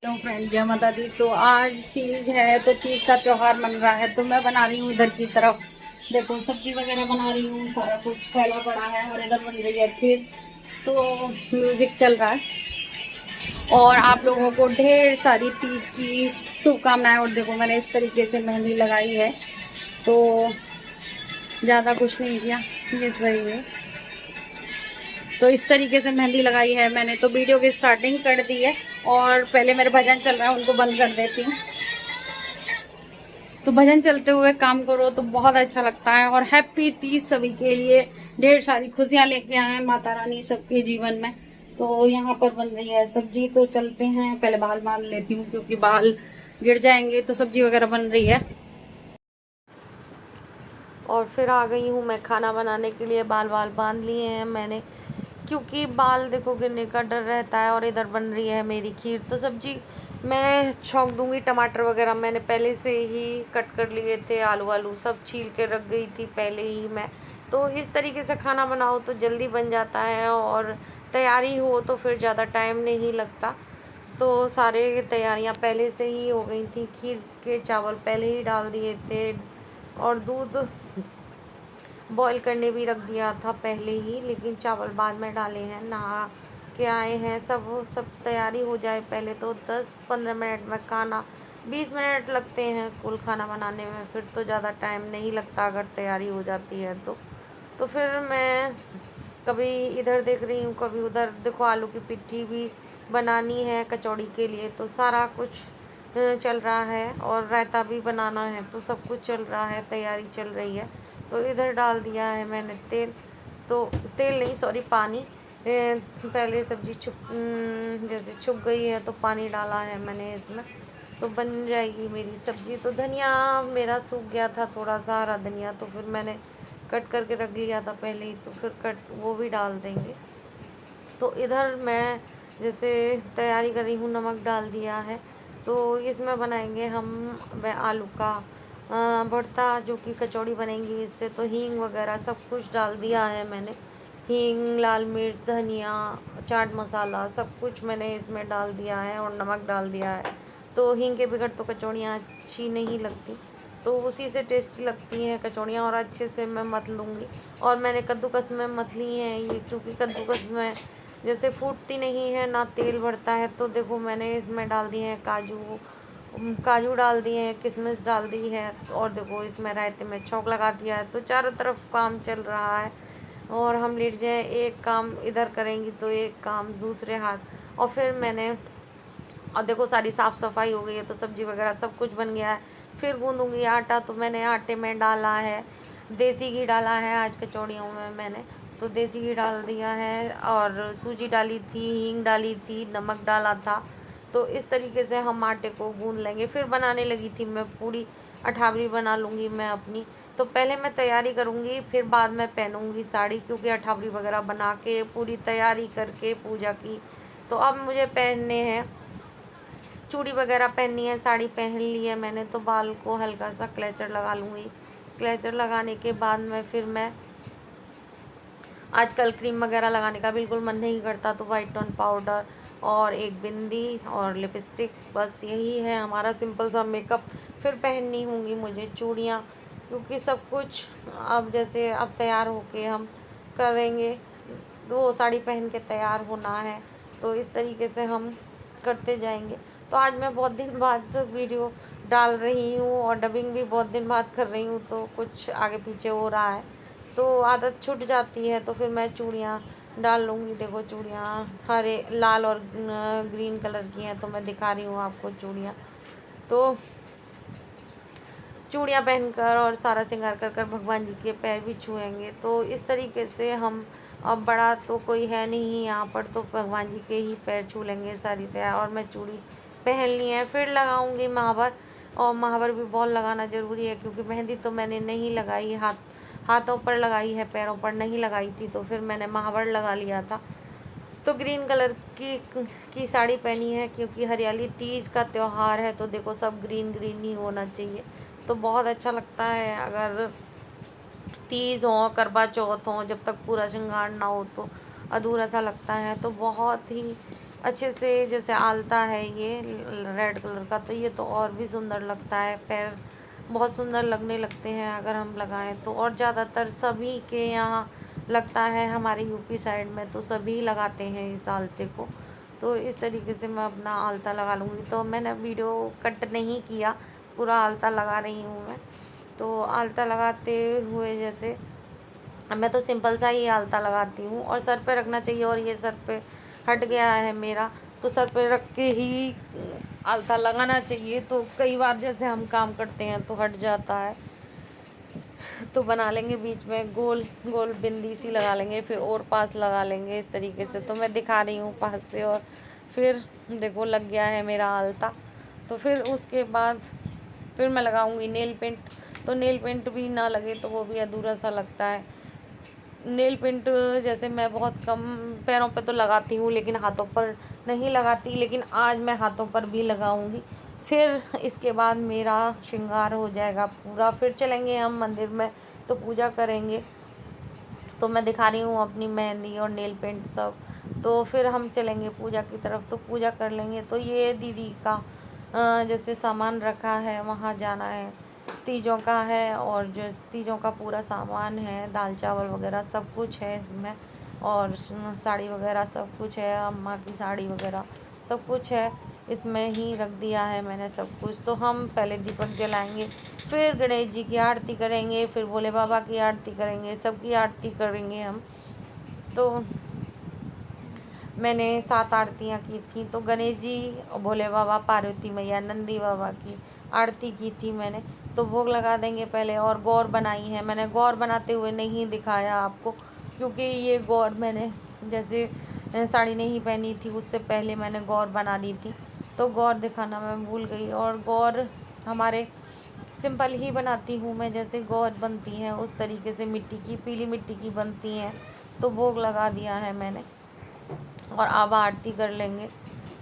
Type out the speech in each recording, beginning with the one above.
तो फ्रेंड जय माता दी। तो आज तीज है तो तीज का त्योहार मन रहा है तो मैं बना रही हूँ इधर की तरफ। देखो सब्जी वगैरह बना रही हूँ, सारा कुछ फैला पड़ा है और इधर बन रही है खीर। तो म्यूजिक चल रहा है और आप लोगों को ढेर सारी तीज की शुभकामनाएं। और देखो मैंने इस तरीके से मेहंदी लगाई है, तो ज़्यादा कुछ नहीं किया, ये वही है। तो इस तरीके से मेहंदी लगाई है मैंने। तो वीडियो की स्टार्टिंग कर दी है और पहले मेरे भजन चल रहा है, उनको बंद कर देती हूँ। तो भजन चलते हुए काम करो तो बहुत अच्छा लगता है। और हैप्पी तीज सभी के लिए, ढेर सारी खुशियां लेके आए माता रानी सबके जीवन में। तो यहाँ पर बन रही है सब्जी, तो चलते हैं। पहले बाल बांध लेती हूँ क्योंकि बाल गिर जाएंगे। तो सब्जी वगैरह बन रही है और फिर आ गई हूँ मैं खाना बनाने के लिए। बाल बांध लिए हैं मैंने क्योंकि बाल देखो गिरने का डर रहता है। और इधर बन रही है मेरी खीर। तो सब्जी मैं छौंक दूंगी। टमाटर वगैरह मैंने पहले से ही कट कर लिए थे, आलू आलू सब छील के रख गई थी पहले ही मैं। तो इस तरीके से खाना बनाओ तो जल्दी बन जाता है और तैयारी हो तो फिर ज़्यादा टाइम नहीं लगता। तो सारे तैयारियां पहले से ही हो गई थी। खीर के चावल पहले ही डाल दिए थे और दूध बॉईल करने भी रख दिया था पहले ही, लेकिन चावल बाद में डाले हैं। नहा के आए हैं, सब तैयारी हो जाए पहले तो 10-15 मिनट में खाना, 20 मिनट लगते हैं कुल खाना बनाने में। फिर तो ज़्यादा टाइम नहीं लगता अगर तैयारी हो जाती है तो फिर मैं कभी इधर देख रही हूँ कभी उधर। देखो आलू की पिट्ठी भी बनानी है कचौड़ी के लिए, तो सारा कुछ चल रहा है। और रायता भी बनाना है, तो सब कुछ चल रहा है, तैयारी चल रही है। तो इधर डाल दिया है मैंने तेल, तो तेल नहीं सॉरी पानी। पहले सब्जी जैसे छुप गई है तो पानी डाला है मैंने इसमें, तो बन जाएगी मेरी सब्जी। तो धनिया मेरा सूख गया था थोड़ा सा, हरा धनिया, तो फिर मैंने कट करके रख लिया था पहले ही, तो फिर वो भी डाल देंगे। तो इधर मैं जैसे तैयारी कर रही हूँ, नमक डाल दिया है। तो इसमें बनाएंगे हम आलू का भरता, जो कि कचौड़ी बनेंगी इससे। तो हींग वगैरह सब कुछ डाल दिया है मैंने। हींग, लाल मिर्च, धनिया, चाट मसाला सब कुछ मैंने इसमें डाल दिया है और नमक डाल दिया है। तो हींग के बगैर तो कचौड़ियाँ अच्छी नहीं लगती, तो उसी से टेस्टी लगती हैं कचौड़ियाँ। और अच्छे से मैं मथ लूँगी। और मैंने कद्दूकस में मथ ली हैं ये, क्योंकि कद्दूकस में जैसे फूटती नहीं है ना तेल बढ़ता है। तो देखो मैंने इसमें डाल दिए हैं काजू डाल दिए हैं, किशमिश डाल दी है। और देखो इसमें रायते में छौंक लगा दिया है। तो चारों तरफ काम चल रहा है और हम लेट जाए, एक काम इधर करेंगी तो एक काम दूसरे हाथ। और फिर मैंने और देखो सारी साफ़ सफाई हो गई है, तो सब्जी वगैरह सब कुछ बन गया है। फिर गूँधूँगी आटा, तो मैंने आटे में डाला है देसी घी, डाला है आज कचौड़ियों में मैंने। तो देसी घी डाल दिया है और सूजी डाली थी, हींग डाली थी, नमक डाला था। तो इस तरीके से हम आटे को गूँध लेंगे। फिर बनाने लगी थी मैं पूड़ी, अठावरी बना लूँगी मैं अपनी। तो पहले मैं तैयारी करूँगी, फिर बाद में पहनूँगी साड़ी, क्योंकि अठावरी वगैरह बना के पूरी तैयारी करके पूजा की। तो अब मुझे पहनने हैं, चूड़ी वगैरह पहननी है, साड़ी पहन ली है मैंने। तो बाल को हल्का सा क्लेचर लगा लूँगी। क्लेचर लगाने के बाद में फिर मैं, आजकल क्रीम वगैरह लगाने का बिल्कुल मन नहीं करता, तो वाइट टोन पाउडर और एक बिंदी और लिपस्टिक, बस यही है हमारा सिंपल सा मेकअप। फिर पहननी होंगी मुझे चूड़ियाँ, क्योंकि सब कुछ अब जैसे अब तैयार होके हम करेंगे, वो साड़ी पहन के तैयार होना है। तो इस तरीके से हम करते जाएंगे। तो आज मैं बहुत दिन बाद वीडियो डाल रही हूँ और डबिंग भी बहुत दिन बाद कर रही हूँ, तो कुछ आगे पीछे हो रहा है, तो आदत छूट जाती है। तो फिर मैं चूड़ियाँ डाल लूँगी। देखो चूड़ियाँ हरे, लाल और ग्रीन कलर की हैं, तो मैं दिखा रही हूँ आपको चूड़ियाँ। तो चूड़ियाँ पहनकर और सारा श्रृंगार कर कर भगवान जी के पैर भी छुएंगे। तो इस तरीके से हम, अब बड़ा तो कोई है नहीं यहाँ पर, तो भगवान जी के ही पैर छू लेंगे सारी तैयार। और मैं चूड़ी पहन ली है। फिर लगाऊंगी महावर, और महावर भी बहुत लगाना ज़रूरी है, क्योंकि मेहंदी तो मैंने नहीं लगाई, हाथों पर लगाई है, पैरों पर नहीं लगाई थी। तो फिर मैंने महावर लगा लिया था। तो ग्रीन कलर की साड़ी पहनी है, क्योंकि हरियाली तीज का त्यौहार है। तो देखो सब ग्रीन ग्रीन ही होना चाहिए, तो बहुत अच्छा लगता है। अगर तीज हो, करवा चौथ हो, जब तक पूरा श्रृंगार ना हो तो अधूरा सा लगता है। तो बहुत ही अच्छे से, जैसे आलता है ये रेड कलर का, तो ये तो और भी सुंदर लगता है, पैर बहुत सुंदर लगने लगते हैं अगर हम लगाएं तो। और ज़्यादातर सभी के यहाँ लगता है, हमारे यूपी साइड में तो सभी लगाते हैं इस आलते को। तो इस तरीके से मैं अपना आलता लगा लूँगी। तो मैंने वीडियो कट नहीं किया, पूरा आलता लगा रही हूँ मैं। तो आलता लगाते हुए जैसे मैं तो सिंपल सा ही आलता लगाती हूँ, और सर पे रखना चाहिए, और ये सर पे हट गया है मेरा, तो सर पे रख के ही आलता लगाना चाहिए। तो कई बार जैसे हम काम करते हैं तो हट जाता है, तो बना लेंगे बीच में गोल गोल बिंदी सी लगा लेंगे, फिर और पास लगा लेंगे इस तरीके से। तो मैं दिखा रही हूँ पास से, और फिर देखो लग गया है मेरा आलता। तो फिर उसके बाद फिर मैं लगाऊंगी नेल पेंट। तो नेल पेंट भी ना लगे तो वो भी अधूरा सा लगता है। नेल पेंट जैसे मैं बहुत कम पैरों पे तो लगाती हूँ, लेकिन हाथों पर नहीं लगाती, लेकिन आज मैं हाथों पर भी लगाऊंगी। फिर इसके बाद मेरा श्रृंगार हो जाएगा पूरा, फिर चलेंगे हम मंदिर में, तो पूजा करेंगे। तो मैं दिखा रही हूँ अपनी मेहंदी और नेल पेंट सब। तो फिर हम चलेंगे पूजा की तरफ, तो पूजा कर लेंगे। तो ये दीदी का जैसे सामान रखा है, वहाँ जाना है, तीजों का है, और जो तीजों का पूरा सामान है, दाल चावल वगैरह सब कुछ है इसमें, और साड़ी वगैरह सब कुछ है, अम्मा की साड़ी वगैरह सब कुछ है इसमें ही रख दिया है मैंने सब कुछ। तो हम पहले दीपक जलाएंगे, फिर गणेश जी की आरती करेंगे, फिर भोले बाबा की आरती करेंगे, सबकी आरती करेंगे हम। तो मैंने 7 आरतियाँ की थी, तो गणेश जी, भोले बाबा, पार्वती मैया, नंदी बाबा की आरती की थी मैंने। तो भोग लगा देंगे पहले। और गौर बनाई है मैंने, गौर बनाते हुए नहीं दिखाया आपको, क्योंकि ये गौर मैंने जैसे साड़ी नहीं पहनी थी उससे पहले मैंने गौर बना ली थी, तो गौर दिखाना मैं भूल गई। और गौर हमारे सिंपल ही बनाती हूँ मैं, जैसे गौर बनती हैं उस तरीके से, मिट्टी की, पीली मिट्टी की बनती हैं। तो भोग लगा दिया है मैंने, और अब आरती कर लेंगे।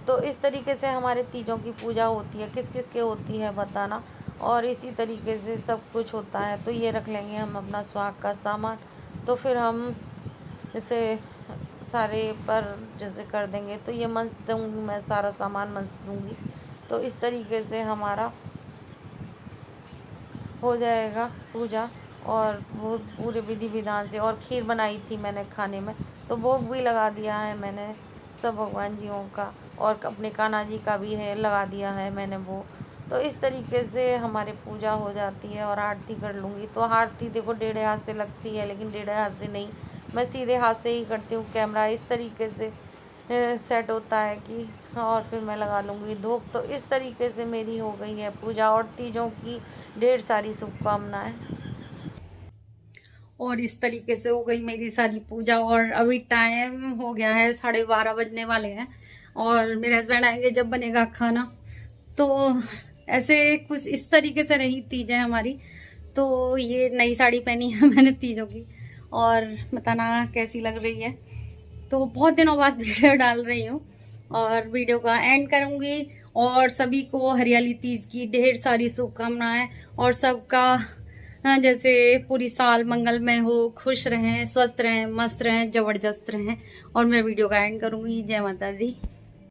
तो इस तरीके से हमारे तीजों की पूजा होती है। किस किस के होती है बताना। और इसी तरीके से सब कुछ होता है। तो ये रख लेंगे हम अपना सुहाग का सामान। तो फिर हम जैसे सारे पर जैसे कर देंगे, तो ये मंस दूँगी मैं, सारा सामान मंस दूँगी। तो इस तरीके से हमारा हो जाएगा पूजा, और वो पूरे विधि विधान से। और खीर बनाई थी मैंने खाने में, तो भोग भी लगा दिया है मैंने सब भगवान जियों का, और अपने कान्हा जी का भी है, लगा दिया है मैंने वो। तो इस तरीके से हमारी पूजा हो जाती है। और आरती कर लूँगी। तो आरती देखो टेढ़े हाथ से लगती है, लेकिन टेढ़े हाथ से नहीं, मैं सीधे हाथ से ही करती हूँ। कैमरा इस तरीके से सेट होता है कि, और फिर मैं लगा लूँगी धूप। तो इस तरीके से मेरी हो गई है पूजा, और तीजों की ढेर सारी शुभकामनाएं। और इस तरीके से हो गई मेरी सारी पूजा। और अभी टाइम हो गया है, 12:30 बजने वाले हैं, और मेरे हस्बैंड आएंगे जब बनेगा खाना। तो ऐसे कुछ इस तरीके से रही तीजें हमारी। तो ये नई साड़ी पहनी है मैंने तीजों की, और बताना कैसी लग रही है। तो बहुत दिनों बाद वीडियो डाल रही हूँ, और वीडियो का एंड करूँगी। और सभी को हरियाली तीज की ढेर सारी शुभकामनाएं, और सबका जैसे पूरी साल मंगलमय हो, खुश रहें, स्वस्थ रहें, मस्त रहें, जबरदस्त रहें। और मैं वीडियो का एंड करूँगी। जय माता दी।